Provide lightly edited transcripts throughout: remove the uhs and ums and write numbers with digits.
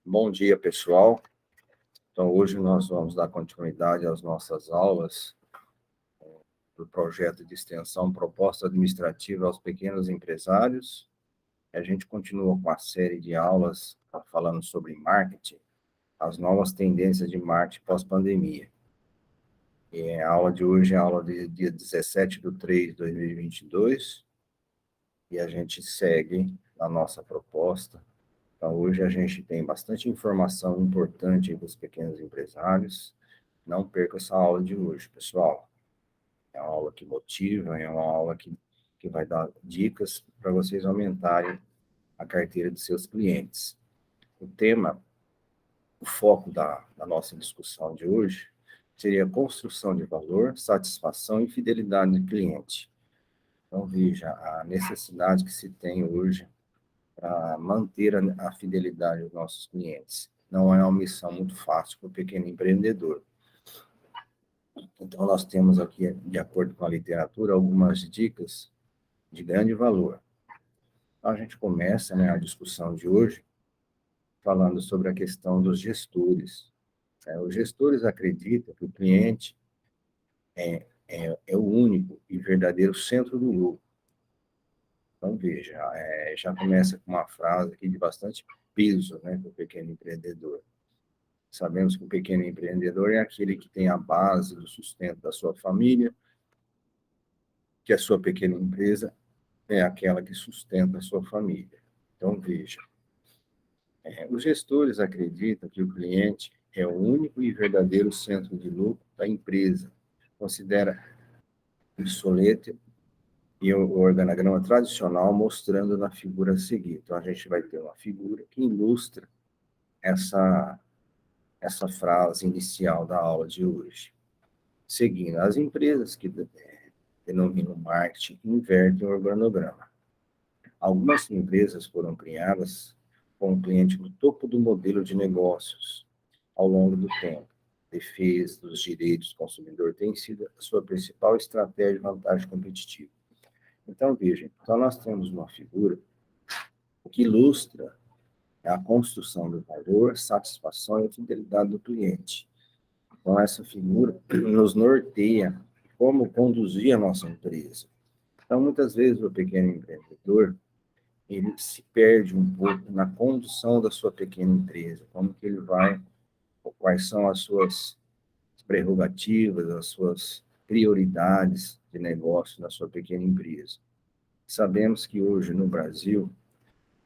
Bom dia, pessoal. Então, hoje nós vamos dar continuidade às nossas aulas do projeto de extensão Proposta Administrativa aos Pequenos Empresários. A gente continua com a série de aulas falando sobre marketing, as novas tendências de marketing pós-pandemia. E a aula de hoje é a aula de dia 17/3/2022, e a gente segue a nossa proposta. Então, hoje a gente tem bastante informação importante para os pequenos empresários. Não perca essa aula de hoje, pessoal. É uma aula que motiva, é uma aula que vai dar dicas para vocês aumentarem a carteira de seus clientes. O tema, o foco da nossa discussão de hoje seria construção de valor, satisfação e fidelidade do cliente. Então, veja a necessidade que se tem hoje para manter a fidelidade dos nossos clientes. Não é uma missão muito fácil para o pequeno empreendedor. Então, nós temos aqui, de acordo com a literatura, algumas dicas de grande valor. Então, a gente começa, a discussão de hoje falando sobre a questão dos gestores. Os gestores acreditam que o cliente é o único e verdadeiro centro do lucro. Então, veja, já começa com uma frase aqui de bastante peso, para o pequeno empreendedor. Sabemos que o pequeno empreendedor é aquele que tem a base do sustento da sua família, que a sua pequena empresa é aquela que sustenta a sua família. Então, veja, os gestores acreditam que o cliente é o único e verdadeiro centro de lucro da empresa. Considera obsoleto e o organograma tradicional mostrando na figura a seguir. Então, a gente vai ter uma figura que ilustra essa frase inicial da aula de hoje. Seguindo, as empresas que denominam marketing invertem o organograma. Algumas empresas foram criadas com o cliente no topo do modelo de negócios ao longo do tempo. Defesa dos direitos do consumidor tem sido a sua principal estratégia de vantagem competitiva. Então, vejam, nós temos uma figura que ilustra a construção do valor, satisfação e fidelidade do cliente. Então, essa figura nos norteia como conduzir a nossa empresa. Então, muitas vezes, o pequeno empreendedor, ele se perde um pouco na condução da sua pequena empresa, como que ele vai, quais são as suas prerrogativas, as suas prioridades de negócio na sua pequena empresa. Sabemos que hoje, no Brasil,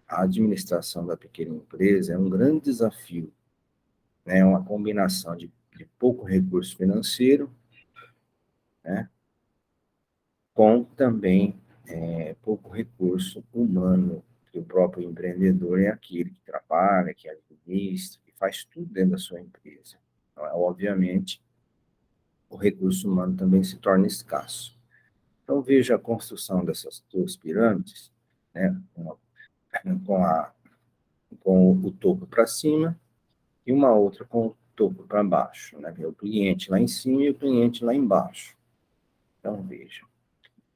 a administração da pequena empresa é um grande desafio, É uma combinação de pouco recurso financeiro, com também pouco recurso humano, que o próprio empreendedor é aquele que trabalha, que administra, que faz tudo dentro da sua empresa. Então, obviamente, o recurso humano também se torna escasso. Então, veja a construção dessas duas pirâmides, com o topo para cima e uma outra com o topo para baixo, O cliente lá em cima e o cliente lá embaixo. Então, veja.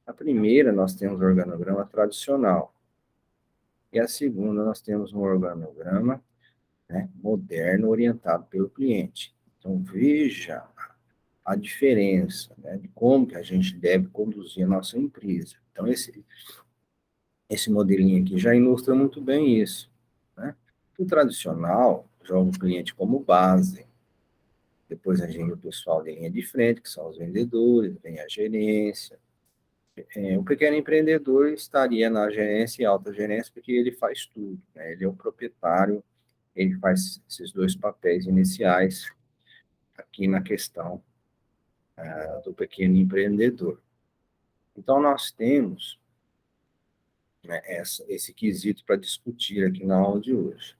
A primeira, nós temos o organograma tradicional. E a segunda, nós temos um organograma moderno, orientado pelo cliente. Então, veja a diferença de como que a gente deve conduzir a nossa empresa. Então, esse modelinho aqui já ilustra muito bem isso. O tradicional joga o cliente como base. Depois a gente, o pessoal de linha de frente, que são os vendedores, vem a gerência. O pequeno empreendedor estaria na gerência e alta gerência, porque ele faz tudo, Ele é o proprietário, ele faz esses dois papéis iniciais aqui na questão do pequeno empreendedor. Então, nós temos esse quesito para discutir aqui na aula de hoje.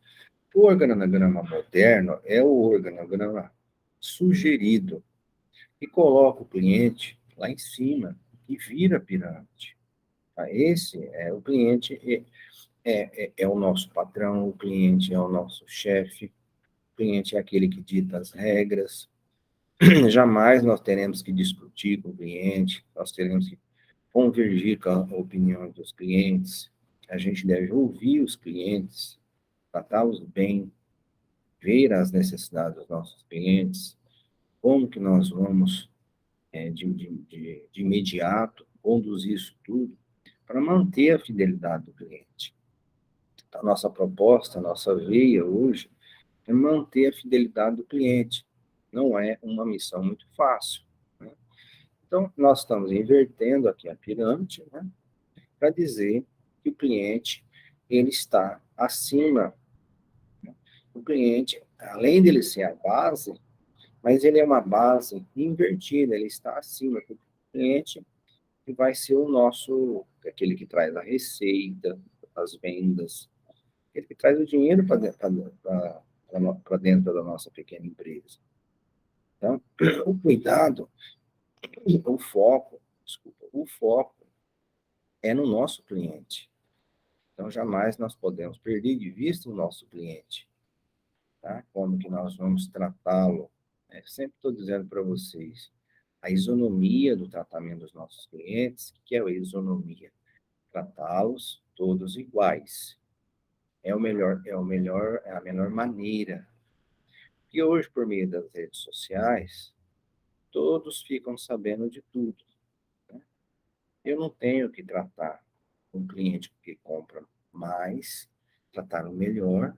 O organograma moderno é o organograma sugerido, que coloca o cliente lá em cima e vira a pirâmide. Esse o cliente é o nosso patrão, o cliente é o nosso chefe, o cliente é aquele que dita as regras. Jamais nós teremos que discutir com o cliente, nós teremos que convergir com a opinião dos clientes. A gente deve ouvir os clientes, tratá-los bem, ver as necessidades dos nossos clientes, como que nós vamos, de imediato, conduzir isso tudo para manter a fidelidade do cliente. A nossa proposta, a nossa veia hoje é manter a fidelidade do cliente. Não é uma missão muito fácil, né? Então, nós estamos invertendo aqui a pirâmide, né, para dizer que o cliente ele está acima. O cliente, além dele ser a base, mas ele é uma base invertida, ele está acima do cliente que vai ser o nosso, aquele que traz a receita, as vendas, aquele que traz o dinheiro para dentro da nossa pequena empresa. Então, o cuidado, o foco, desculpa, o foco é no nosso cliente. Então, jamais nós podemos perder de vista o nosso cliente, tá? Como que nós vamos tratá-lo? Sempre estou dizendo para vocês, a isonomia do tratamento dos nossos clientes, que é a isonomia? Tratá-los todos iguais. É a melhor maneira. E hoje, por meio das redes sociais, todos ficam sabendo de tudo, né? Eu não tenho que tratar um cliente que compra mais, tratar o melhor,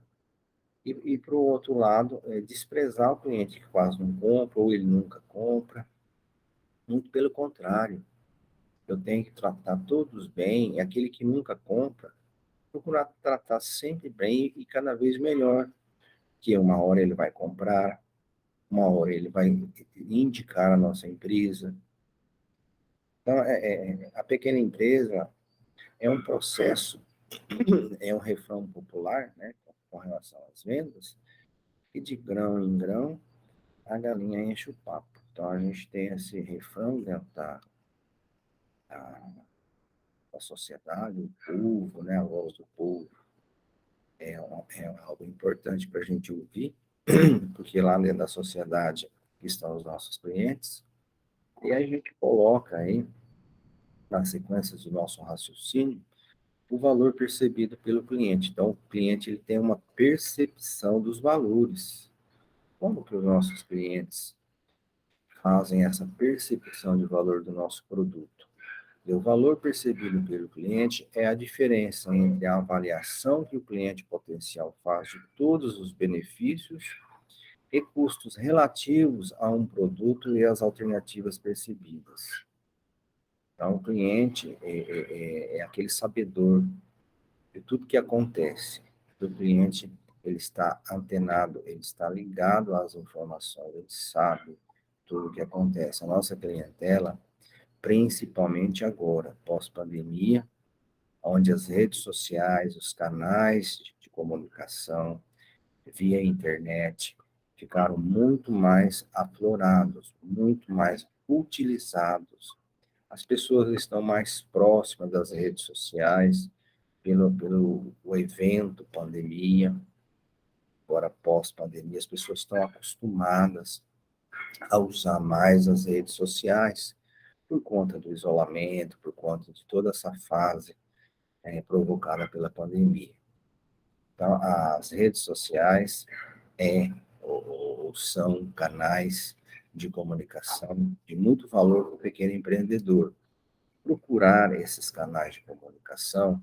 e para o outro lado, desprezar o cliente que quase não compra, ou ele nunca compra. Muito pelo contrário, eu tenho que tratar todos bem, e aquele que nunca compra, procurar tratar sempre bem e cada vez melhor, que uma hora ele vai comprar, uma hora ele vai indicar a nossa empresa. Então, a pequena empresa é um processo, é um refrão popular, né, com relação às vendas, e de grão em grão, a galinha enche o papo. Então, a gente tem esse refrão dentro da, da sociedade, o povo, né, a voz do povo, é algo importante para a gente ouvir, porque lá dentro da sociedade estão os nossos clientes, e a gente coloca aí, na sequência do nosso raciocínio, o valor percebido pelo cliente. Então, o cliente ele tem uma percepção dos valores. Como que os nossos clientes fazem essa percepção de valor do nosso produto? E o valor percebido pelo cliente é a diferença entre a avaliação que o cliente potencial faz de todos os benefícios e custos relativos a um produto e as alternativas percebidas. Então, o cliente é aquele sabedor de tudo que acontece. O cliente ele está antenado, ele está ligado às informações, ele sabe tudo o que acontece. A nossa clientela, principalmente agora, pós-pandemia, onde as redes sociais, os canais de comunicação via internet ficaram muito mais aflorados, muito mais utilizados. As pessoas estão mais próximas das redes sociais pelo o evento pandemia, agora pós-pandemia, as pessoas estão acostumadas a usar mais as redes sociais por conta do isolamento, por conta de toda essa fase provocada pela pandemia. Então, as redes sociais ou são canais de comunicação de muito valor para o pequeno empreendedor. Procurar esses canais de comunicação,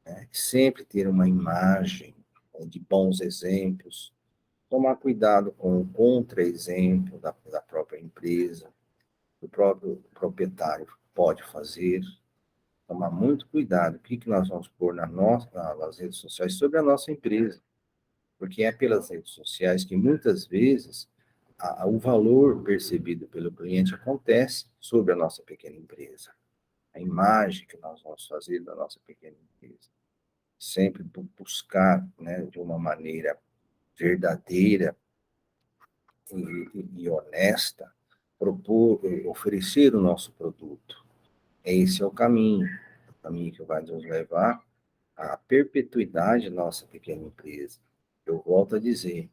né, sempre ter uma imagem de bons exemplos, tomar cuidado com o contra-exemplo da própria empresa, o próprio proprietário pode fazer, tomar muito cuidado, o que, que nós vamos pôr nas redes sociais sobre a nossa empresa, porque é pelas redes sociais que muitas vezes o valor percebido pelo cliente acontece sobre a nossa pequena empresa. A imagem que nós vamos fazer da nossa pequena empresa. Sempre buscar, né, de uma maneira verdadeira e honesta, propor, oferecer o nosso produto. Esse é o caminho que vai nos levar à perpetuidade da nossa pequena empresa. Eu volto a dizer,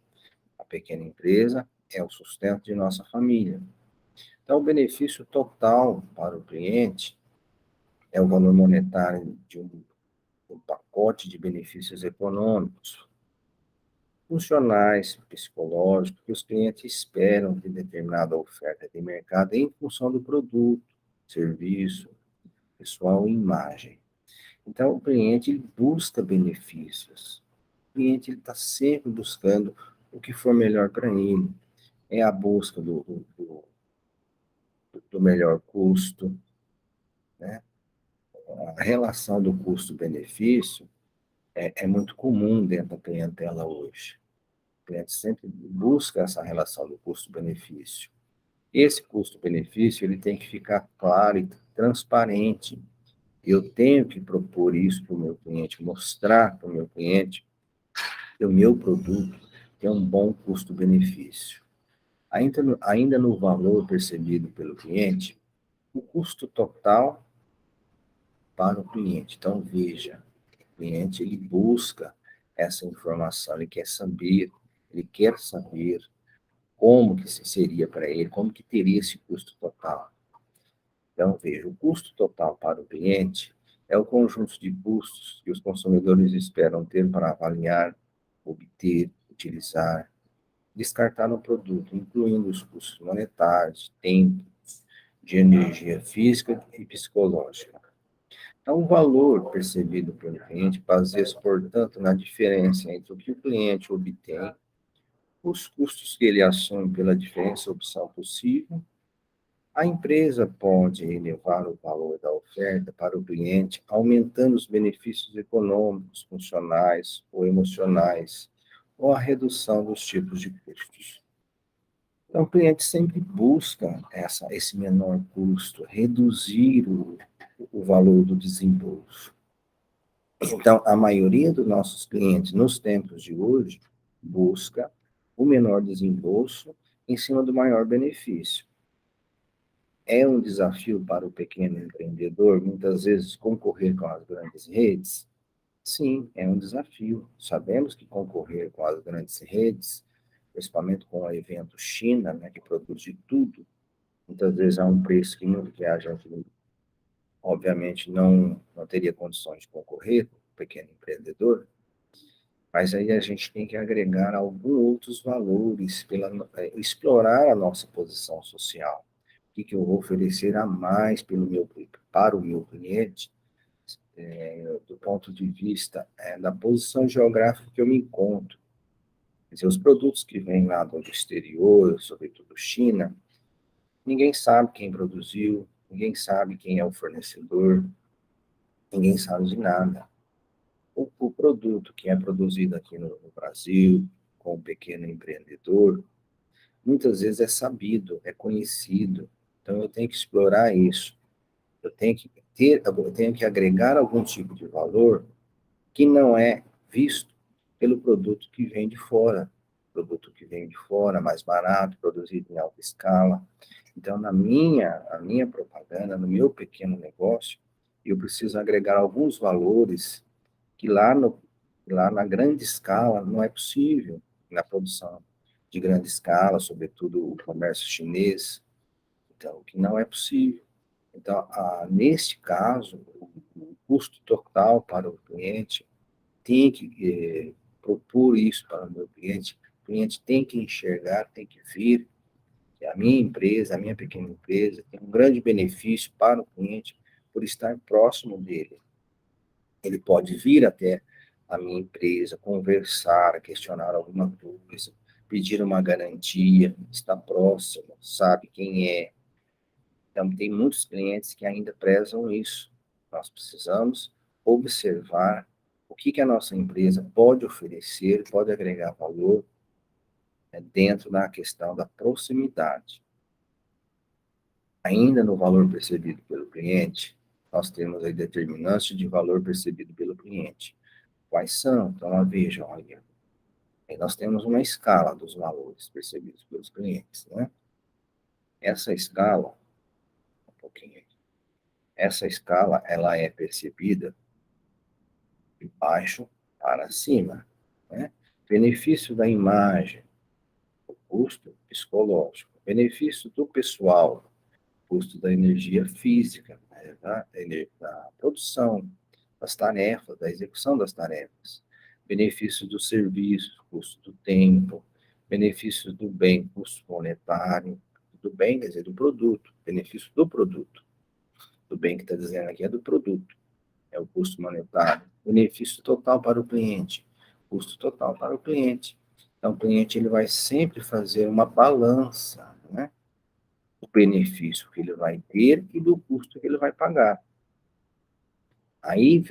a pequena empresa é o sustento de nossa família. Então, o benefício total para o cliente é o valor monetário de um pacote de benefícios econômicos. funcionais, psicológicos, que os clientes esperam de determinada oferta de mercado em função do produto, serviço, pessoal e imagem. Então, o cliente ele busca benefícios. O cliente está sempre buscando o que for melhor para ele. É a busca do melhor custo, né? A relação do custo-benefício é muito comum dentro da clientela hoje. O cliente sempre busca essa relação do custo-benefício. Esse custo-benefício ele tem que ficar claro e transparente. Eu tenho que propor isso para o meu cliente, mostrar para o meu cliente que o meu produto tem um bom custo-benefício. Ainda no valor percebido pelo cliente, o custo total para o cliente. Então, veja, o cliente ele busca essa informação, ele quer saber como que seria para ele, como que teria esse custo total. Então, veja, o custo total para o cliente é o conjunto de custos que os consumidores esperam ter para avaliar, obter, utilizar, descartar um produto, incluindo os custos monetários, tempo, de energia física e psicológica. Então, o valor percebido pelo cliente baseia-se, portanto, na diferença entre o que o cliente obtém, os custos que ele assume pela diferença opção possível. A empresa pode elevar o valor da oferta para o cliente, aumentando os benefícios econômicos, funcionais ou emocionais, ou a redução dos tipos de custos. Então, o cliente sempre busca esse menor custo, reduzir o valor do desembolso. Então, a maioria dos nossos clientes, nos tempos de hoje, busca o menor desembolso em cima do maior benefício. É um desafio para o pequeno empreendedor, muitas vezes, concorrer com as grandes redes? Sim, é um desafio. Sabemos que concorrer com as grandes redes, principalmente com o evento China, né, que produz de tudo, muitas vezes a um preço que a gente, obviamente, não teria condições de concorrer, o pequeno empreendedor, mas aí a gente tem que agregar alguns outros valores, explorar a nossa posição social. O que eu vou oferecer a mais para o meu cliente, do ponto de vista da posição geográfica que eu me encontro. Quer dizer, os produtos que vêm lá do exterior, sobretudo China, ninguém sabe quem produziu, ninguém sabe quem é o fornecedor, ninguém sabe de nada. O produto que é produzido aqui no Brasil, com um pequeno empreendedor, muitas vezes é sabido, é conhecido. Então, eu tenho que explorar isso. Eu tenho que agregar algum tipo de valor que não é visto pelo produto que vem de fora. Produto que vem de fora, mais barato, produzido em alta escala. Então, a minha propaganda, no meu pequeno negócio, eu preciso agregar alguns valores que lá na grande escala não é possível, na produção de grande escala, sobretudo o comércio chinês, então, que não é possível. Então, neste caso, o custo total para o cliente tem que propor isso para o meu cliente. O cliente tem que enxergar, tem que ver que a minha empresa, a minha pequena empresa, tem um grande benefício para o cliente por estar próximo dele. Ele pode vir até a minha empresa, conversar, questionar alguma coisa, pedir uma garantia, estar próximo, sabe quem é. Então, tem muitos clientes que ainda prezam isso. Nós precisamos observar o que a nossa empresa pode oferecer, pode agregar valor, né, dentro da questão da proximidade. Ainda no valor percebido pelo cliente, nós temos aí determinantes de valor percebido pelo cliente. Quais são? Então, veja, olha, aí nós temos uma escala dos valores percebidos pelos clientes, né? Essa escala, um pouquinho, essa escala, ela é percebida de baixo para cima, né? Benefício da imagem, o custo psicológico, benefício do pessoal, custo da energia física, né? Da produção das tarefas, da execução das tarefas, benefícios do serviço, custo do tempo, benefícios do bem, custo monetário, do bem, quer dizer, do produto, benefício do produto. Do bem que está dizendo aqui é do produto, é o custo monetário. Benefício total para o cliente, custo total para o cliente. Então, o cliente ele vai sempre fazer uma balança, né? O benefício que ele vai ter e do custo que ele vai pagar. Aí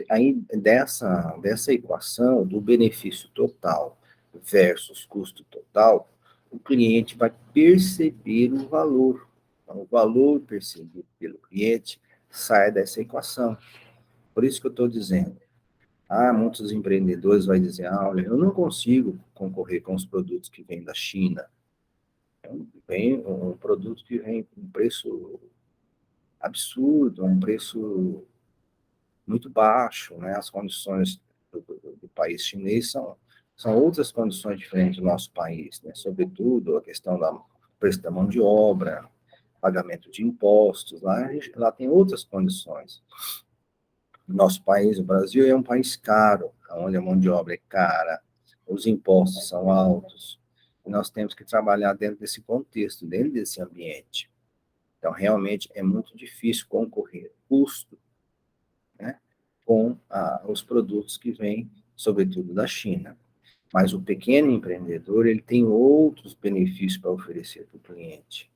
dessa equação do benefício total versus custo total, o cliente vai perceber o valor. Então, o valor percebido pelo cliente sai dessa equação. Por isso que eu estou dizendo, muitos empreendedores vão dizer, olha, eu não consigo concorrer com os produtos que vêm da China. Vem um produto que vem com um preço absurdo, um preço muito baixo, né? As condições do país chinês são outras condições diferentes do nosso país, né? Sobretudo a questão do preço da mão de obra, pagamento de impostos, lá tem outras condições. Nosso país, o Brasil, é um país caro, onde a mão de obra é cara, os impostos são altos, e nós temos que trabalhar dentro desse contexto, dentro desse ambiente. Então, realmente, é muito difícil concorrer custo, né, com os produtos que vêm, sobretudo, da China. Mas o pequeno empreendedor, ele tem outros benefícios para oferecer para o cliente,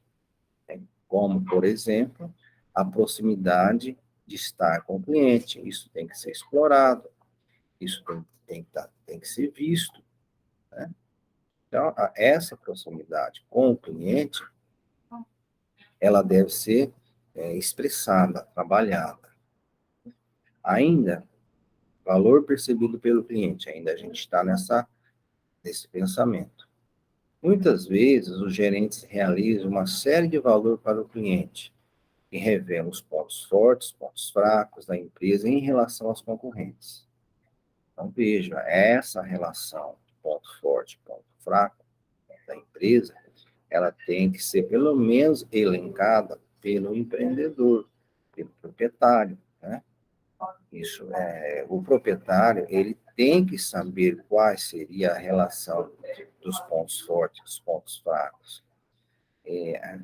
né? Como, por exemplo, a proximidade de estar com o cliente. Isso tem que ser explorado, isso tem que ser visto, né? Então, essa proximidade com o cliente, ela deve ser expressada, trabalhada. Ainda, valor percebido pelo cliente, ainda a gente está nesse pensamento. Muitas vezes, os gerentes realizam uma série de valor para o cliente, que revela os pontos fortes, pontos fracos da empresa em relação aos concorrentes. Então, veja, essa relação ponto forte, ponto fraco da empresa, ela tem que ser pelo menos elencada pelo empreendedor, pelo proprietário, né? O proprietário, ele tem que saber qual seria a relação dos pontos fortes e dos pontos fracos.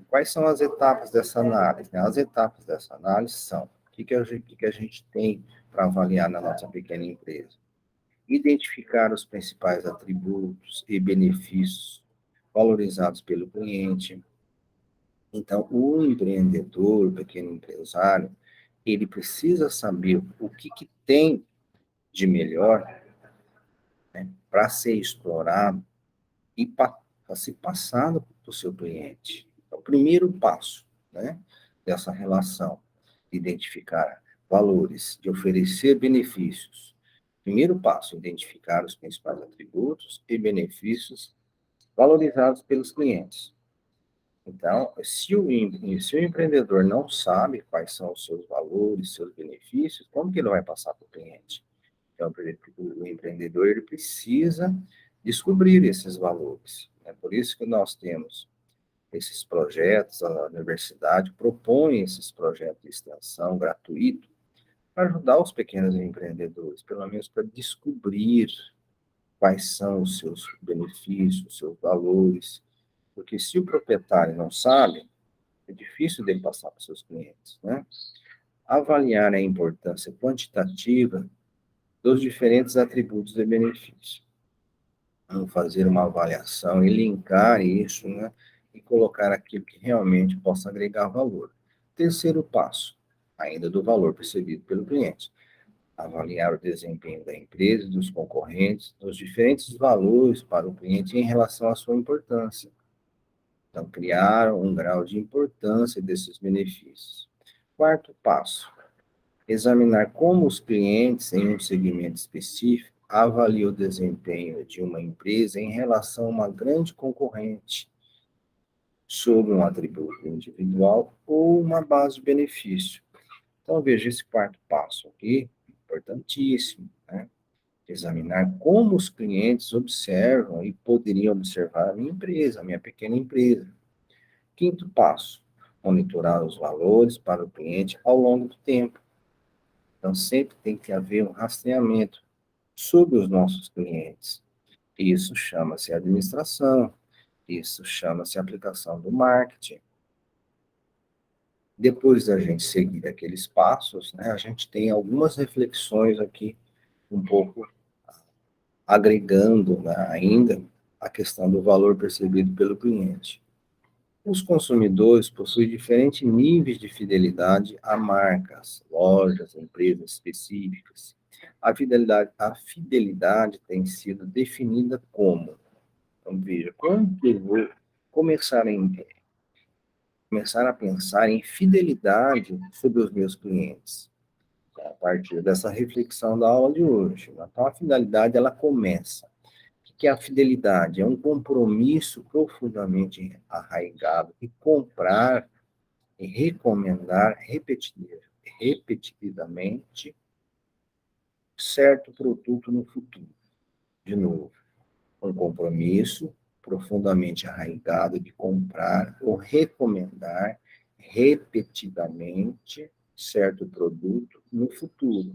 Quais são as etapas dessa análise? As etapas dessa análise são o que a gente tem para avaliar na nossa pequena empresa? Identificar os principais atributos e benefícios valorizados pelo cliente. Então, o empreendedor, o pequeno empresário, ele precisa saber o que tem de melhor, né, para ser explorado e para ser passado para o seu cliente. É o primeiro passo, né, dessa relação, identificar valores, de oferecer benefícios. Primeiro passo, identificar os principais atributos e benefícios valorizados pelos clientes. Então, se o empreendedor não sabe quais são os seus valores, seus benefícios, como que ele vai passar para o cliente? Então, o empreendedor ele precisa descobrir esses valores. É por isso que nós temos esses projetos, a universidade propõe esses projetos de extensão gratuito para ajudar os pequenos empreendedores, pelo menos para descobrir quais são os seus benefícios, os seus valores, porque se o proprietário não sabe, é difícil dele passar para os seus clientes, né? Avaliar a importância quantitativa dos diferentes atributos e benefícios. Vamos fazer uma avaliação e linkar isso, né? E colocar aquilo que realmente possa agregar valor. Terceiro passo, ainda do valor percebido pelo cliente. Avaliar o desempenho da empresa, dos concorrentes, dos diferentes valores para o cliente em relação à sua importância. Então, criar um grau de importância desses benefícios. Quarto passo, examinar como os clientes em um segmento específico avaliam o desempenho de uma empresa em relação a uma grande concorrente sobre um atributo individual ou uma base de benefício. Então, veja esse quarto passo aqui, importantíssimo, né? Examinar como os clientes observam e poderiam observar a minha empresa, a minha pequena empresa. Quinto passo, monitorar os valores para o cliente ao longo do tempo. Então, sempre tem que haver um rastreamento. sobre os nossos clientes. Isso chama-se administração, isso chama-se aplicação do marketing. Depois da gente seguir aqueles passos, né, a gente tem algumas reflexões aqui, um pouco agregando, né, ainda a questão do valor percebido pelo cliente. Os consumidores possuem diferentes níveis de fidelidade a marcas, lojas, empresas específicas. A fidelidade tem sido definida como, então veja, quando eu vou começar a pensar em fidelidade sobre os meus clientes, a partir dessa reflexão da aula de hoje. Então, a fidelidade, ela começa. O que é a fidelidade? É um compromisso profundamente arraigado e comprar e recomendar repetidamente certo produto no futuro. De novo, um compromisso profundamente arraigado de comprar ou recomendar repetidamente certo produto no futuro.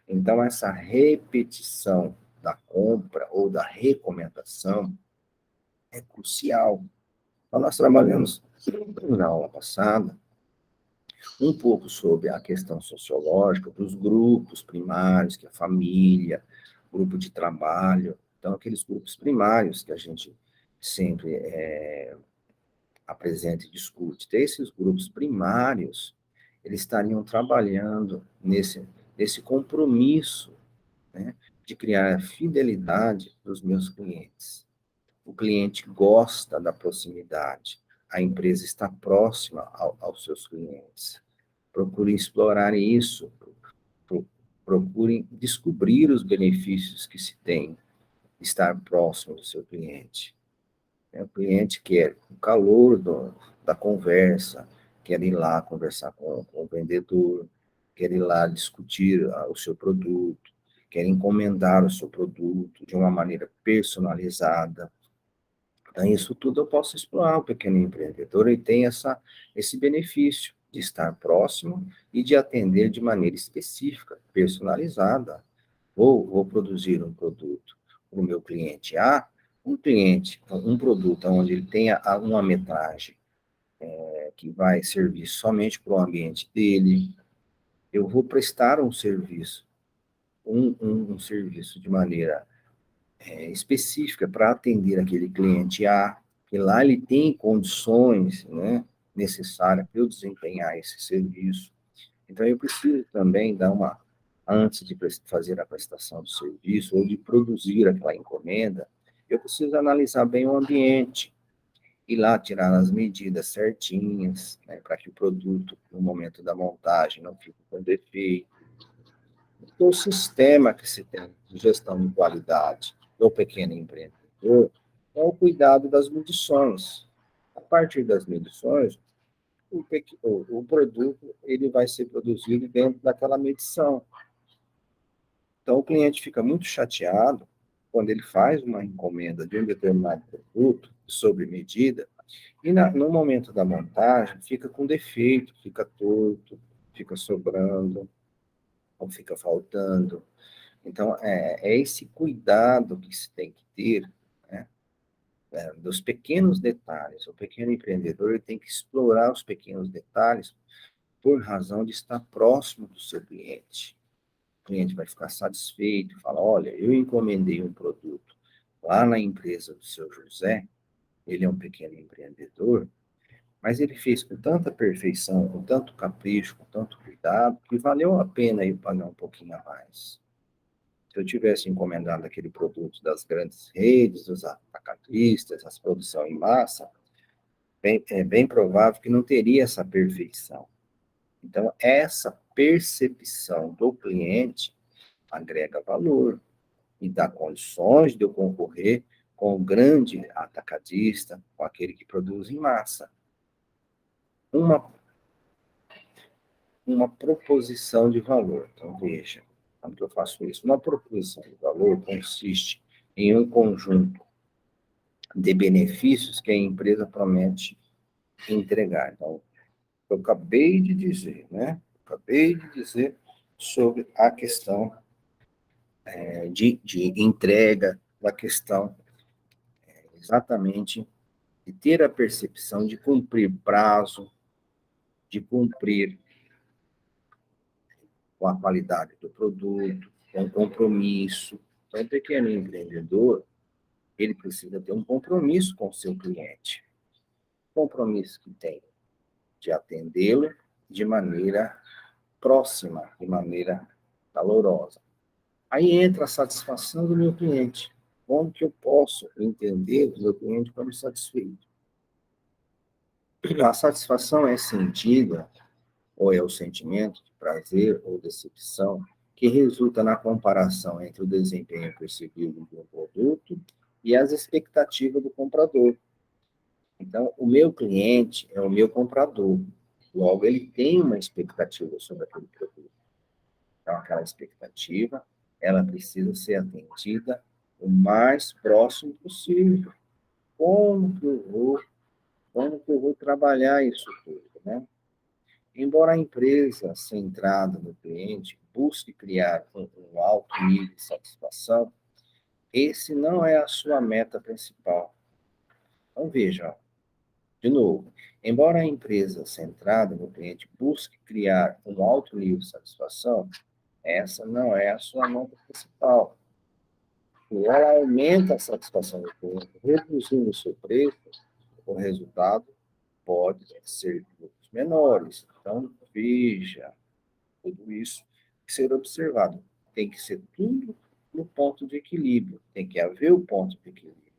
Então, essa repetição da compra ou da recomendação é crucial. Então, nós trabalhamos na aula passada um pouco sobre a questão sociológica dos grupos primários, que é a família, grupo de trabalho. Então, aqueles grupos primários que a gente sempre apresenta e discute. Então, esses grupos primários, eles estariam trabalhando nesse compromisso, né, de criar a fidelidade dos meus clientes. O cliente gosta da proximidade, a empresa está próxima aos seus clientes. Procurem explorar isso, procurem descobrir os benefícios que se tem estar próximo do seu cliente. O cliente quer o calor da conversa, quer ir lá conversar com o vendedor, quer ir lá discutir o seu produto, quer encomendar o seu produto de uma maneira personalizada. Então, isso tudo eu posso explorar. O pequeno empreendedor ele tem esse benefício de estar próximo e de atender de maneira específica, personalizada. Vou produzir um produto para o meu cliente A, um produto onde ele tenha uma metragem que vai servir somente para o ambiente dele. Eu vou prestar um serviço, um serviço de maneira específica para atender aquele cliente A, que lá ele tem condições, né, necessárias para eu desempenhar esse serviço. Então, eu preciso também antes de fazer a prestação do serviço ou de produzir aquela encomenda, eu preciso analisar bem o ambiente, ir lá tirar as medidas certinhas, né, para que o produto, no momento da montagem, não fique com defeito. O sistema que se tem de gestão de qualidade do pequeno empreendedor é o cuidado das medições. A partir das medições, o produto ele vai ser produzido dentro daquela medição. Então, o cliente fica muito chateado quando ele faz uma encomenda de um determinado produto sob medida e no momento da montagem fica com defeito, fica torto, fica sobrando, ou fica faltando. Então, é esse cuidado que se tem que ter, né, dos pequenos detalhes. O pequeno empreendedor ele tem que explorar os pequenos detalhes por razão de estar próximo do seu cliente. O cliente vai ficar satisfeito, fala, olha, eu encomendei um produto lá na empresa do seu José, ele é um pequeno empreendedor, mas ele fez com tanta perfeição, com tanto capricho, com tanto cuidado, que valeu a pena eu pagar um pouquinho a mais. Se eu tivesse encomendado aquele produto das grandes redes, dos atacatistas, as produção em massa, é bem provável que não teria essa perfeição. Então, essa percepção do cliente agrega valor e dá condições de eu concorrer com o grande atacadista, com aquele que produz em massa. Uma, uma proposição de valor. Então, veja, como que eu faço isso? Uma proposição de valor consiste em um conjunto de benefícios que a empresa promete entregar. Então, eu acabei de dizer, né? Acabei de dizer sobre a questão de entrega, da questão exatamente de ter a percepção de cumprir prazo, de cumprir com a qualidade do produto, com compromisso. Então, o pequeno empreendedor, ele precisa ter um compromisso com o seu cliente. Compromisso que tem de atendê-lo de maneira próxima, de maneira calorosa. Aí entra a satisfação do meu cliente. Como que eu posso entender o meu cliente como satisfeito? A satisfação é sentida, ou é o sentimento de prazer ou decepção, que resulta na comparação entre o desempenho percebido do produto e as expectativas do comprador. Então, o meu cliente é o meu comprador. Logo, ele tem uma expectativa sobre aquele produto. Então, aquela expectativa, ela precisa ser atendida o mais próximo possível. Como que eu vou trabalhar isso tudo, né? Embora a empresa centrada no cliente busque criar um alto nível de satisfação, esse não é a sua meta principal. Então, veja, de novo, embora a empresa centrada no cliente busque criar um alto nível de satisfação, essa não é a sua meta principal. E ela aumenta a satisfação do cliente, reduzindo o seu preço, o resultado pode ser lucros menores. Então, veja, tudo isso tem que ser observado. Tem que ser tudo no ponto de equilíbrio. Tem que haver o ponto de equilíbrio.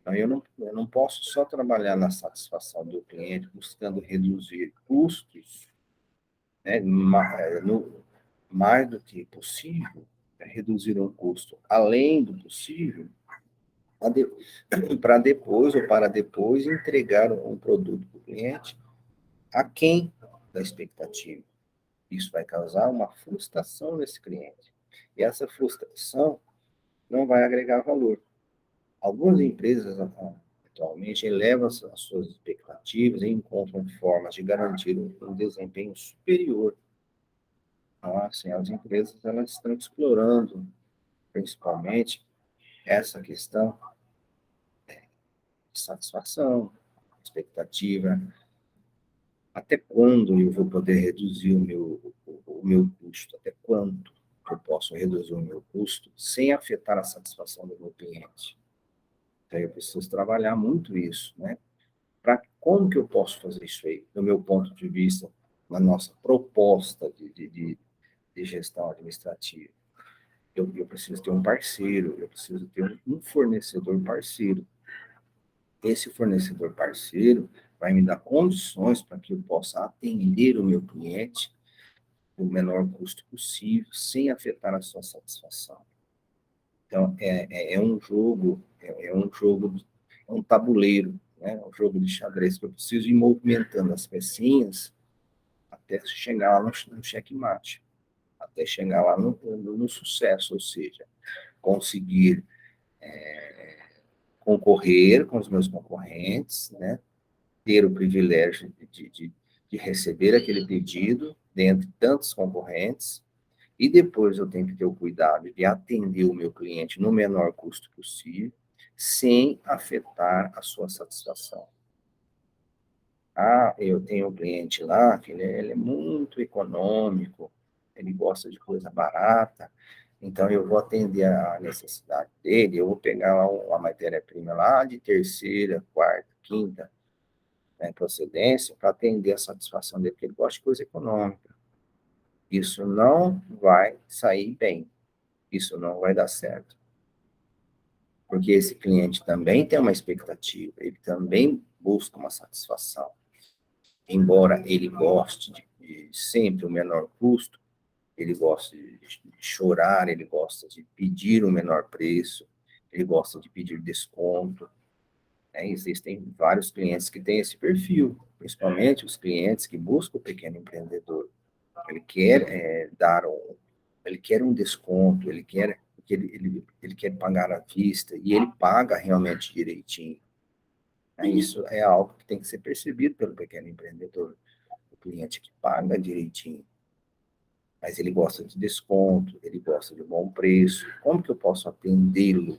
Então, eu não posso só trabalhar na satisfação do cliente buscando reduzir custos, né, mais do que possível, reduzir um custo além do possível, para depois ou para depois entregar um produto para o cliente aquém da expectativa. Isso vai causar uma frustração nesse cliente. E essa frustração não vai agregar valor. Algumas empresas atualmente elevam as suas expectativas e encontram formas de garantir um desempenho superior. Então, assim, as empresas elas estão explorando principalmente essa questão de satisfação, expectativa, até quando eu vou poder reduzir o meu custo, até quanto eu posso reduzir o meu custo sem afetar a satisfação do meu cliente. Então, eu preciso trabalhar muito isso, né? Como que eu posso fazer isso aí, do meu ponto de vista, na nossa proposta de gestão administrativa? Eu preciso ter um parceiro, eu preciso ter um fornecedor parceiro. Esse fornecedor parceiro vai me dar condições para que eu possa atender o meu cliente o menor custo possível, sem afetar a sua satisfação. Então, é um jogo, é um tabuleiro, né? É um jogo de xadrez que eu preciso ir movimentando as pecinhas até chegar lá no checkmate, até chegar lá no sucesso, ou seja, conseguir concorrer com os meus concorrentes, né? Ter o privilégio de receber aquele pedido dentre tantos concorrentes, e depois eu tenho que ter o cuidado de atender o meu cliente no menor custo possível, sem afetar a sua satisfação. Ah, eu tenho um cliente lá que ele é muito econômico, ele gosta de coisa barata, então eu vou atender a necessidade dele, eu vou pegar lá uma matéria-prima lá de terceira, quarta, quinta, né, procedência, para atender a satisfação dele, porque ele gosta de coisa econômica. Isso não vai sair bem, isso não vai dar certo. Porque esse cliente também tem uma expectativa, ele também busca uma satisfação. Embora ele goste de sempre o menor custo, ele gosta de chorar, ele gosta de pedir o menor preço, ele gosta de pedir desconto. Né? Existem vários clientes que têm esse perfil, principalmente os clientes que buscam o pequeno empreendedor. Ele quer ele quer um desconto, ele quer pagar à vista, e ele paga realmente direitinho. Isso é algo que tem que ser percebido pelo pequeno empreendedor, o cliente que paga direitinho. mas ele gosta de desconto, ele gosta de bom preço. Como que eu posso atendê-lo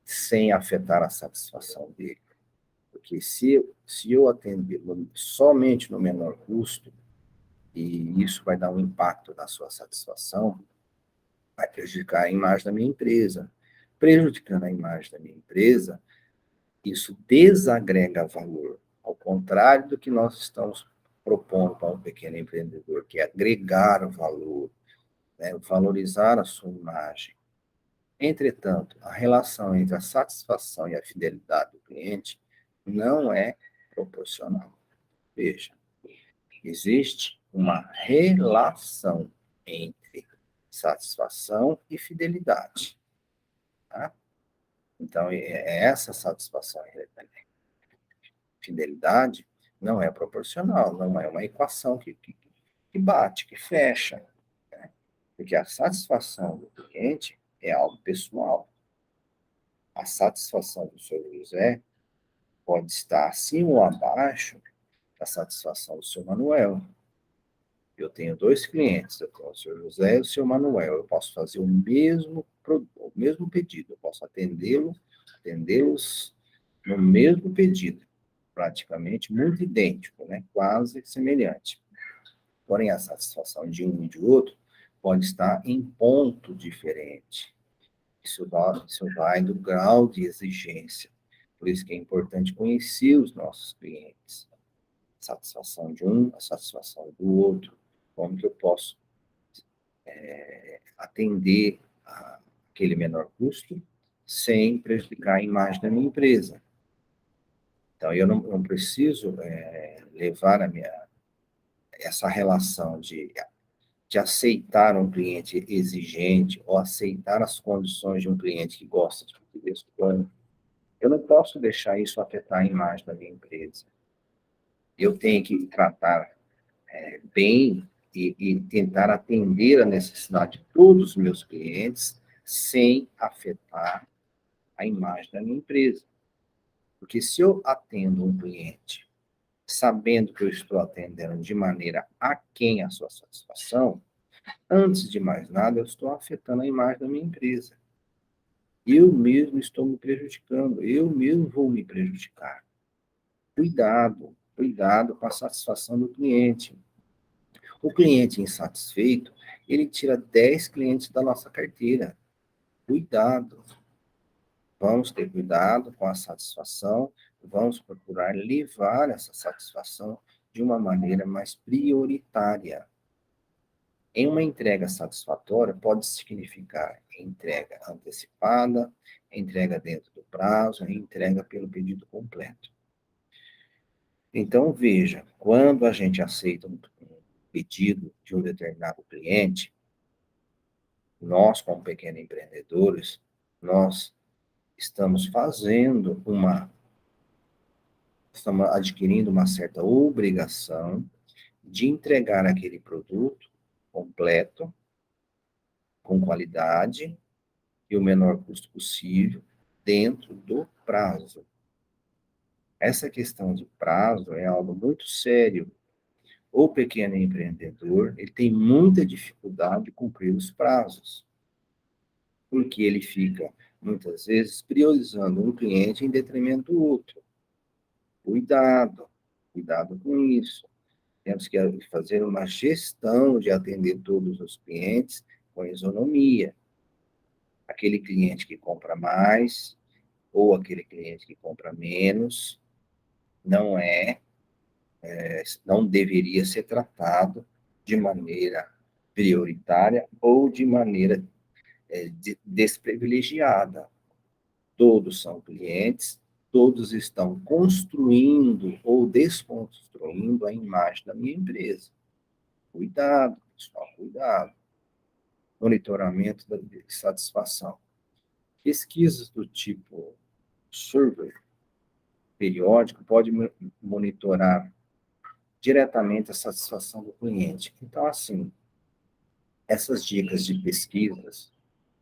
sem afetar a satisfação dele? Porque se eu atendê-lo somente no menor custo, e isso vai dar um impacto na sua satisfação, vai prejudicar a imagem da minha empresa. Prejudicando a imagem da minha empresa, isso desagrega valor, ao contrário do que nós estamos propondo para um pequeno empreendedor, que é agregar valor, né, valorizar a sua imagem. Entretanto, a relação entre a satisfação e a fidelidade do cliente não é proporcional. Veja, existe uma relação entre satisfação e fidelidade. Tá? Então, essa satisfação e fidelidade não é proporcional, não é uma equação que bate, que fecha. Né? Porque a satisfação do cliente é algo pessoal. A satisfação do Sr. José pode estar acima ou abaixo da satisfação do Sr. Manuel. Eu tenho dois clientes, eu tenho o Sr. José e o Sr. Manuel. Eu posso fazer o mesmo pedido, eu posso atendê-los no mesmo pedido, praticamente muito idêntico, né? Quase semelhante. Porém, a satisfação de um e de outro pode estar em ponto diferente. Isso vai do grau de exigência. Por isso que é importante conhecer os nossos clientes. A satisfação de um, a satisfação do outro. Como que eu posso atender aquele menor custo sem prejudicar a imagem da minha empresa. Então, eu não preciso levar essa relação de aceitar um cliente exigente ou aceitar as condições de um cliente que gosta de português plano. Eu não posso deixar isso afetar a imagem da minha empresa. Eu tenho que tratar bem e tentar atender a necessidade de todos os meus clientes sem afetar a imagem da minha empresa. Porque se eu atendo um cliente sabendo que eu estou atendendo de maneira aquém a sua satisfação, antes de mais nada, eu estou afetando a imagem da minha empresa. Eu mesmo estou me prejudicando, eu mesmo vou me prejudicar. Cuidado, cuidado com a satisfação do cliente. O cliente insatisfeito, ele tira 10 clientes da nossa carteira. Cuidado. Vamos ter cuidado com a satisfação, vamos procurar levar essa satisfação de uma maneira mais prioritária. Em uma entrega satisfatória, pode significar entrega antecipada, entrega dentro do prazo, entrega pelo pedido completo. Então, veja, quando a gente aceita um pedido de um determinado cliente, nós, como pequenos empreendedores, nós estamos estamos adquirindo uma certa obrigação de entregar aquele produto completo, com qualidade e o menor custo possível, dentro do prazo. Essa questão de prazo é algo muito sério. O pequeno empreendedor, ele tem muita dificuldade de cumprir os prazos, porque ele fica, muitas vezes, priorizando um cliente em detrimento do outro. Cuidado, cuidado com isso. Temos que fazer uma gestão de atender todos os clientes com isonomia. Aquele cliente que compra mais ou aquele cliente que compra menos não não deveria ser tratado de maneira prioritária ou de maneira desprivilegiada. Todos são clientes, todos estão construindo ou desconstruindo a imagem da minha empresa. Cuidado, pessoal, cuidado. Monitoramento de satisfação. Pesquisas do tipo survey periódico pode monitorar diretamente a satisfação do cliente. Então, assim, essas dicas de pesquisas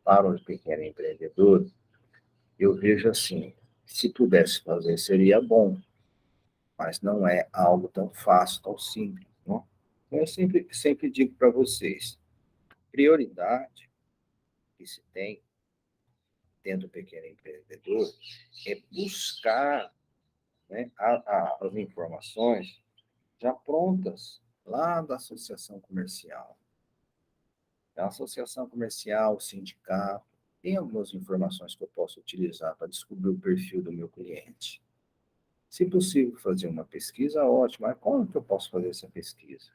para o pequeno empreendedor, eu vejo assim, se pudesse fazer, seria bom, mas não é algo tão fácil, tão simples, não? Eu sempre digo para vocês, prioridade que se tem dentro do pequeno empreendedor é buscar, né, as informações já prontas lá da associação comercial. A associação comercial, o sindicato, tem algumas informações que eu posso utilizar para descobrir o perfil do meu cliente. Se possível fazer uma pesquisa, ótimo. Mas como que eu posso fazer essa pesquisa?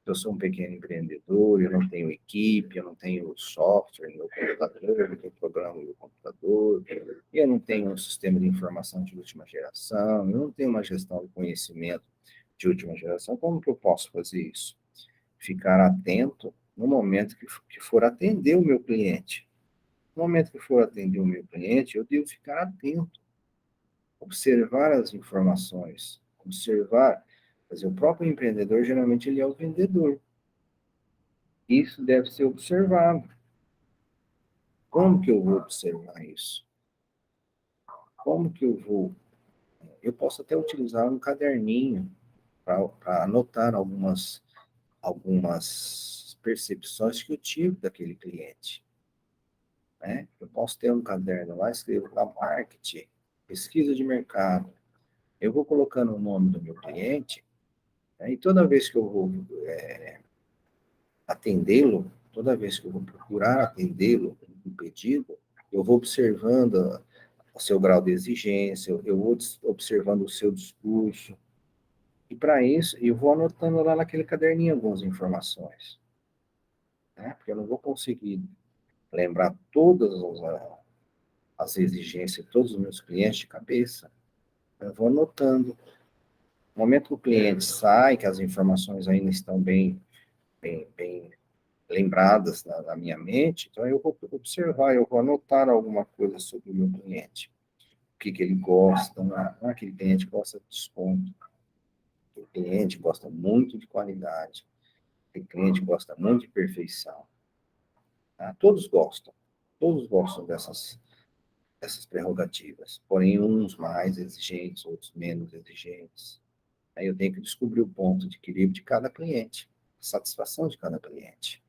Eu sou um pequeno empreendedor, eu não tenho equipe, eu não tenho software no meu computador, eu não tenho programa no meu computador, eu não tenho um sistema de informação de última geração, eu não tenho uma gestão de conhecimento de última geração. Como que eu posso fazer isso? Ficar atento no momento que for atender o meu cliente. No momento que for atender o meu cliente, eu devo ficar atento, observar as informações, observar. Mas o próprio empreendedor, geralmente, ele é o vendedor. Isso deve ser observado. Como que eu vou observar isso? Como que eu vou? Eu posso até utilizar um caderninho para anotar algumas percepções que eu tive daquele cliente. Né? Eu posso ter um caderno lá, escrevo lá marketing, pesquisa de mercado. Eu vou colocando o nome do meu cliente, né? E toda vez que eu vou atendê-lo, toda vez que eu vou procurar atendê-lo, um pedido, eu vou observando o seu grau de exigência, eu vou observando o seu discurso, e para isso eu vou anotando lá naquele caderninho algumas informações, né? Porque eu não vou conseguir lembrar todas as exigências de todos os meus clientes de cabeça, eu vou anotando. No momento que o cliente sai, que as informações ainda estão bem lembradas na minha mente, então eu vou observar, eu vou anotar alguma coisa sobre o meu cliente. O que ele gosta, aquele cliente gosta de desconto, aquele cliente gosta muito de qualidade, aquele cliente gosta muito de perfeição. Tá? Todos gostam dessas prerrogativas, porém uns mais exigentes, outros menos exigentes. Aí eu tenho que descobrir o ponto de equilíbrio de cada cliente, a satisfação de cada cliente.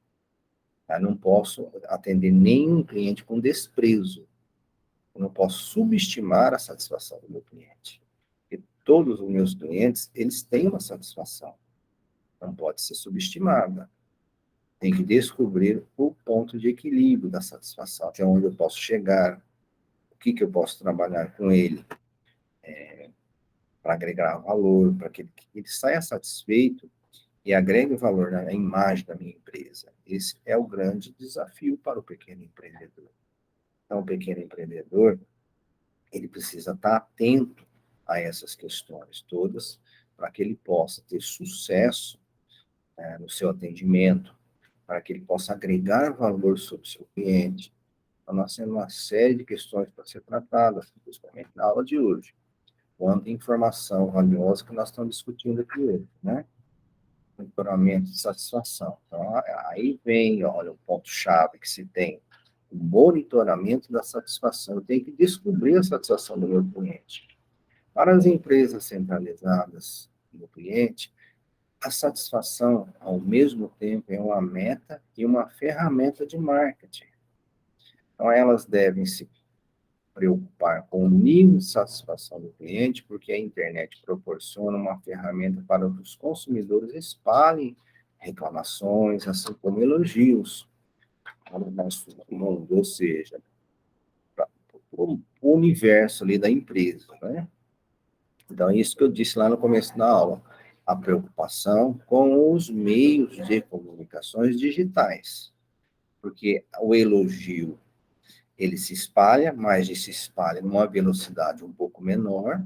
Eu não posso atender nenhum cliente com desprezo. Eu não posso subestimar a satisfação do meu cliente. Porque todos os meus clientes, eles têm uma satisfação. Não pode ser subestimada. Tem que descobrir o ponto de equilíbrio da satisfação, até onde eu posso chegar, o que eu posso trabalhar com ele, para agregar valor, para que ele saia satisfeito e agregue valor na imagem da minha empresa. Esse é o grande desafio para o pequeno empreendedor. Então, o pequeno empreendedor, ele precisa estar atento a essas questões todas, para que ele possa ter sucesso, no seu atendimento, para que ele possa agregar valor sobre o seu cliente. Então, nós temos uma série de questões para ser tratadas, principalmente na aula de hoje. Quanta informação valiosa que nós estamos discutindo aqui hoje, né? Monitoramento de satisfação. Então, aí vem, olha, o ponto-chave que se tem, o monitoramento da satisfação. Eu tenho que descobrir a satisfação do meu cliente. Para as empresas centralizadas no cliente, a satisfação, ao mesmo tempo, é uma meta e uma ferramenta de marketing. Então, elas devem se preocupar com o nível de satisfação do cliente, porque a internet proporciona uma ferramenta para que os consumidores espalhem reclamações, assim como elogios para o nosso mundo, ou seja, para o universo ali da empresa, né? Então, é isso que eu disse lá no começo da aula, a preocupação com os meios de comunicações digitais, porque o elogio ele se espalha, mas se espalha numa velocidade um pouco menor,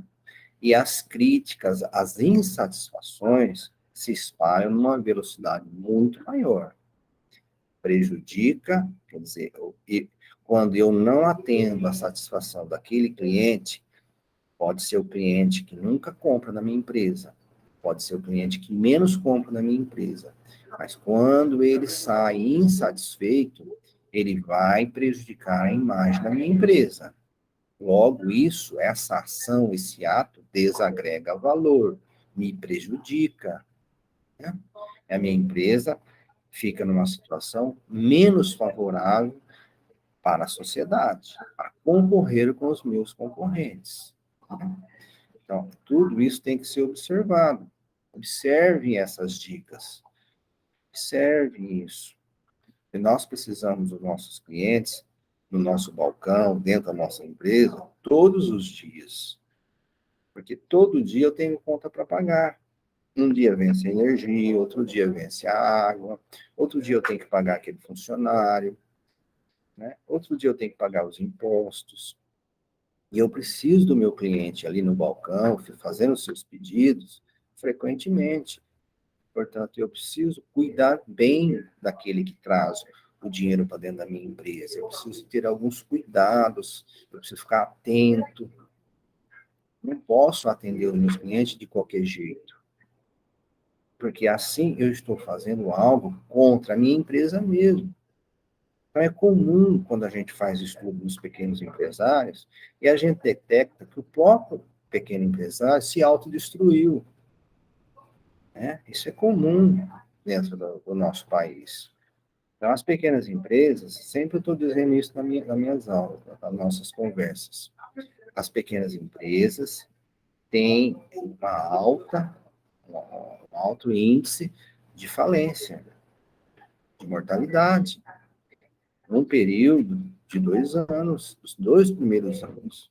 e as críticas, as insatisfações se espalham numa velocidade muito maior. Prejudica, quer dizer, quando eu não atendo a satisfação daquele cliente, pode ser o cliente que nunca compra na minha empresa, pode ser o cliente que menos compra na minha empresa, mas quando ele sai insatisfeito, ele vai prejudicar a imagem da minha empresa. Logo, essa ação, esse ato, desagrega valor, me prejudica, né? A minha empresa fica numa situação menos favorável para a sociedade, para concorrer com os meus concorrentes. Então, tudo isso tem que ser observado. Observem essas dicas. Observem isso. E nós precisamos dos nossos clientes, no nosso balcão, dentro da nossa empresa, todos os dias. Porque todo dia eu tenho conta para pagar. Um dia vence a energia, outro dia vence a água, outro dia eu tenho que pagar aquele funcionário, né? Outro dia eu tenho que pagar os impostos. E eu preciso do meu cliente ali no balcão, fazendo os seus pedidos frequentemente. Portanto, eu preciso cuidar bem daquele que traz o dinheiro para dentro da minha empresa. Eu preciso ter alguns cuidados, eu preciso ficar atento. Não posso atender os meus clientes de qualquer jeito, porque assim eu estou fazendo algo contra a minha empresa mesmo. Então, é comum, quando a gente faz estudo nos pequenos empresários, e a gente detecta que o próprio pequeno empresário se autodestruiu. Né? Isso é comum dentro do nosso país. Então, as pequenas empresas, sempre eu estou dizendo isso nas minhas aulas, nas nossas conversas. As pequenas empresas têm um alto índice de falência, de mortalidade, num período de 2 anos, os 2 primeiros anos.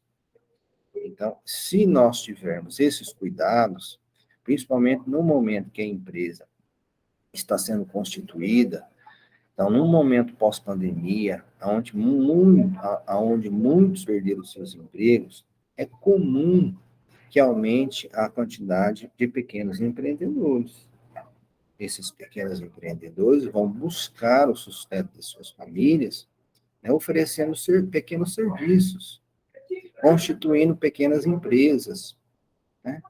Então, se nós tivermos esses cuidados, principalmente no momento que a empresa está sendo constituída, então, num momento pós-pandemia, onde muitos perderam seus empregos, é comum que aumente a quantidade de pequenos empreendedores. Esses pequenos empreendedores vão buscar o sustento de suas famílias, né, oferecendo pequenos serviços, constituindo pequenas empresas. Né?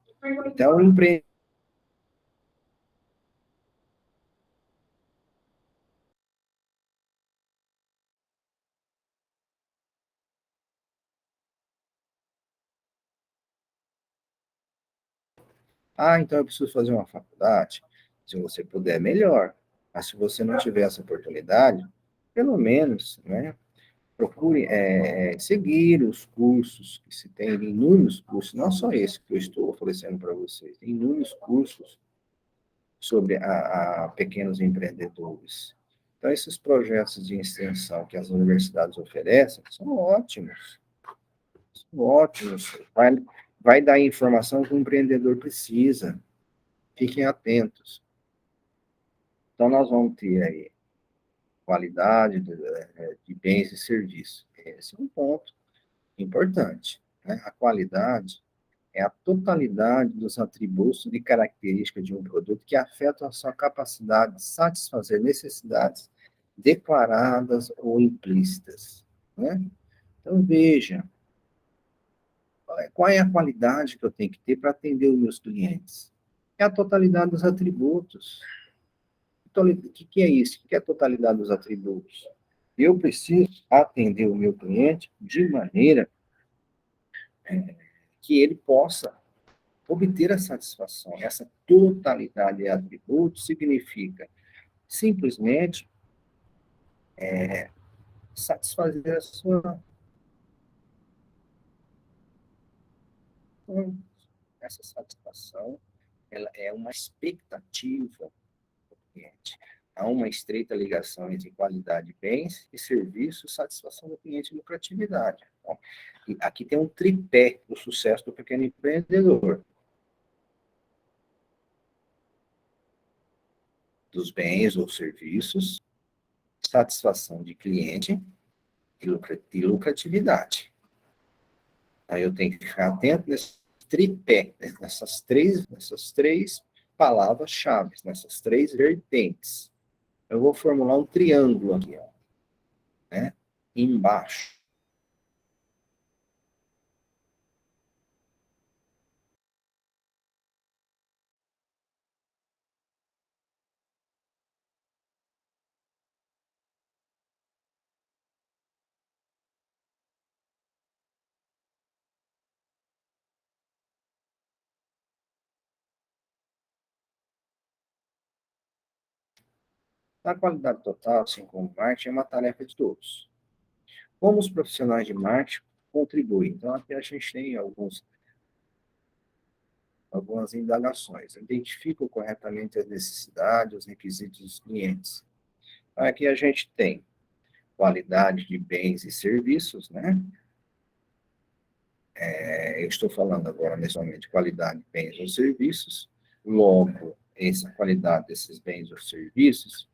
Então, o empreendedor. Ah, então eu preciso fazer uma faculdade. Se você puder, melhor. Mas se você não tiver essa oportunidade, pelo menos, né, procure seguir os cursos que se tem, inúmeros cursos, não só esse que eu estou oferecendo para vocês, tem inúmeros cursos sobre a pequenos empreendedores. Então, esses projetos de extensão que as universidades oferecem são ótimos, são ótimos. Vai dar a informação que o empreendedor precisa. Fiquem atentos. Então, nós vamos ter aí qualidade de bens e serviços. Esse é um ponto importante. Né? A qualidade é a totalidade dos atributos e características de um produto que afetam a sua capacidade de satisfazer necessidades declaradas ou implícitas. Né? Então, veja, qual é a qualidade que eu tenho que ter para atender os meus clientes? É a totalidade dos atributos. O que é isso? O que é a totalidade dos atributos? Eu preciso atender o meu cliente de maneira que ele possa obter a satisfação. Essa totalidade de atributos significa simplesmente satisfazer a sua. Essa satisfação ela é uma expectativa do cliente. Há uma estreita ligação entre qualidade de bens e serviços, satisfação do cliente e lucratividade. Então, aqui tem um tripé do sucesso do pequeno empreendedor. Dos bens ou serviços, satisfação de cliente e lucratividade. Aí eu tenho que ficar atento nesse tripé, nessas três palavras-chave, nessas três vertentes. Eu vou formular um triângulo aqui, ó, né? Embaixo. A qualidade total, assim como o marketing, é uma tarefa de todos. Como os profissionais de marketing contribuem? Então, aqui a gente tem algumas indagações. Identificam corretamente as necessidades, os requisitos dos clientes. Aqui a gente tem qualidade de bens e serviços, né? Eu estou falando agora, nesse momento, de qualidade de bens ou serviços. Logo, essa qualidade desses bens ou serviços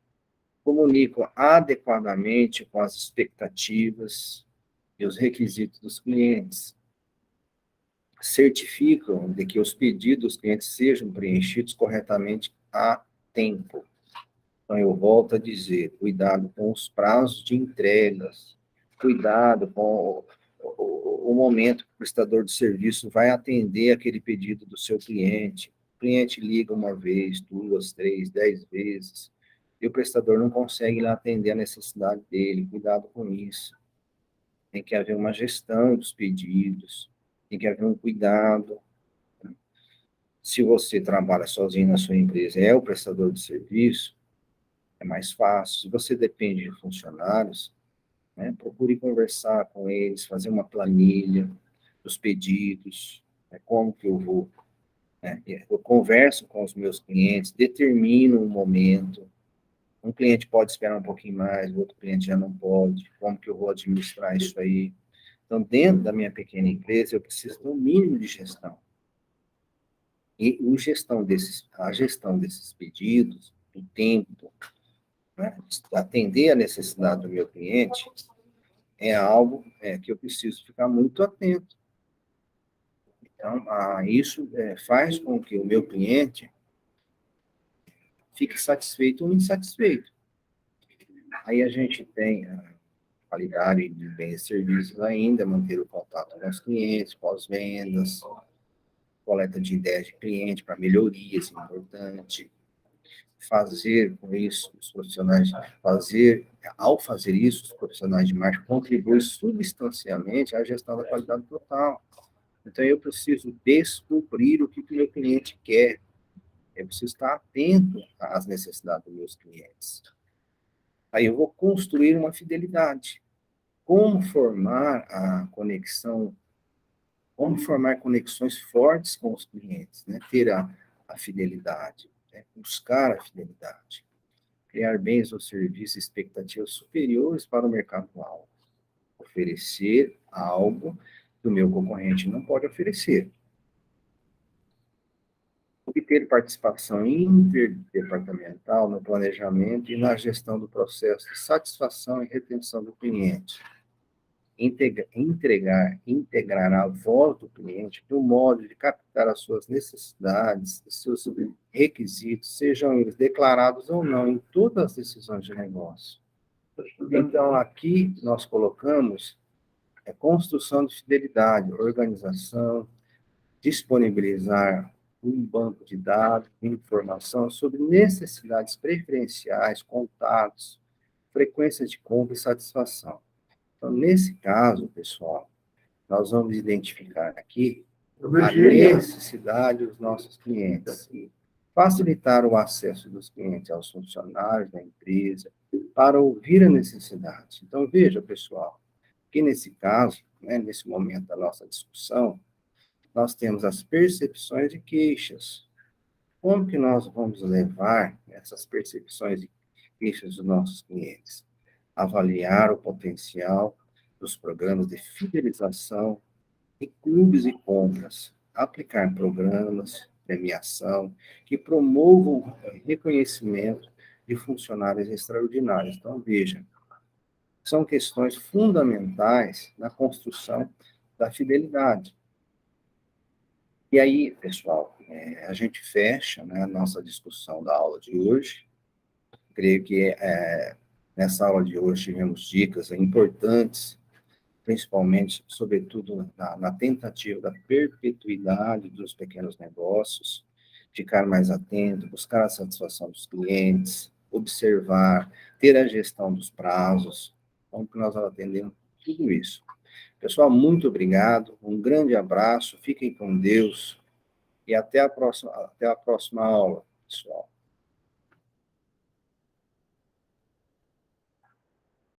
comunicam adequadamente com as expectativas e os requisitos dos clientes, certificam de que os pedidos dos clientes sejam preenchidos corretamente a tempo. Então, eu volto a dizer, cuidado com os prazos de entregas, cuidado com o momento que o prestador de serviço vai atender aquele pedido do seu cliente. O cliente liga uma vez, duas, três, 10 vezes, e o prestador não consegue lá atender a necessidade dele. Cuidado com isso. Tem que haver uma gestão dos pedidos, tem que haver um cuidado. Se você trabalha sozinho na sua empresa, é o prestador de serviço, é mais fácil. Se você depende de funcionários, né, procure conversar com eles, fazer uma planilha dos pedidos, né, como que eu vou. Né, eu converso com os meus clientes, determino um momento. Um cliente pode esperar um pouquinho mais, o outro cliente já não pode. Como que eu vou administrar isso aí? Então, dentro da minha pequena empresa, eu preciso ter um mínimo de gestão. E a gestão desses pedidos, do tempo, né, atender a necessidade do meu cliente, é algo que eu preciso ficar muito atento. Então, isso faz com que o meu cliente fique satisfeito ou insatisfeito. Aí a gente tem a qualidade de bens e serviços ainda, manter o contato com os clientes, pós-vendas, coleta de ideias de cliente para melhorias, importante. Fazer com isso, os profissionais, ao fazer isso, os profissionais de marketing contribuem substancialmente à gestão da qualidade total. Então, eu preciso descobrir o que o meu cliente quer. Eu preciso estar atento às necessidades dos meus clientes. Aí eu vou construir uma fidelidade. Como formar a conexão, como formar conexões fortes com os clientes, né? Ter a fidelidade, né? Buscar a fidelidade. Criar bens ou serviços expectativas superiores para o mercado-alvo. Oferecer algo que o meu concorrente não pode oferecer. Obter participação interdepartamental no planejamento e na gestão do processo de satisfação e retenção do cliente. Integrar a voz do cliente no modo de captar as suas necessidades, os seus requisitos, sejam eles declarados ou não, em todas as decisões de negócio. Então, aqui nós colocamos construção de fidelidade, organização, disponibilizar um banco de dados, informação sobre necessidades preferenciais, contatos, frequência de compra e satisfação. Então, nesse caso, pessoal, nós vamos identificar aqui a necessidade dos nossos clientes, facilitar o acesso dos clientes aos funcionários da empresa, para ouvir a necessidade. Então, veja, pessoal, que nesse caso, né, nesse momento da nossa discussão, nós temos as percepções e queixas. Como que nós vamos levar essas percepções e queixas dos nossos clientes? Avaliar o potencial dos programas de fidelização e clubes e compras. Aplicar programas, premiação, que promovam o reconhecimento de funcionários extraordinários. Então, veja, são questões fundamentais na construção da fidelidade. E aí, pessoal, a gente fecha, né, a nossa discussão da aula de hoje. Creio que nessa aula de hoje tivemos dicas importantes, principalmente, sobretudo, na tentativa da perpetuidade dos pequenos negócios, ficar mais atento, buscar a satisfação dos clientes, observar, ter a gestão dos prazos, como que nós atendemos tudo isso. Pessoal, muito obrigado, um grande abraço, fiquem com Deus e até a próxima aula, pessoal.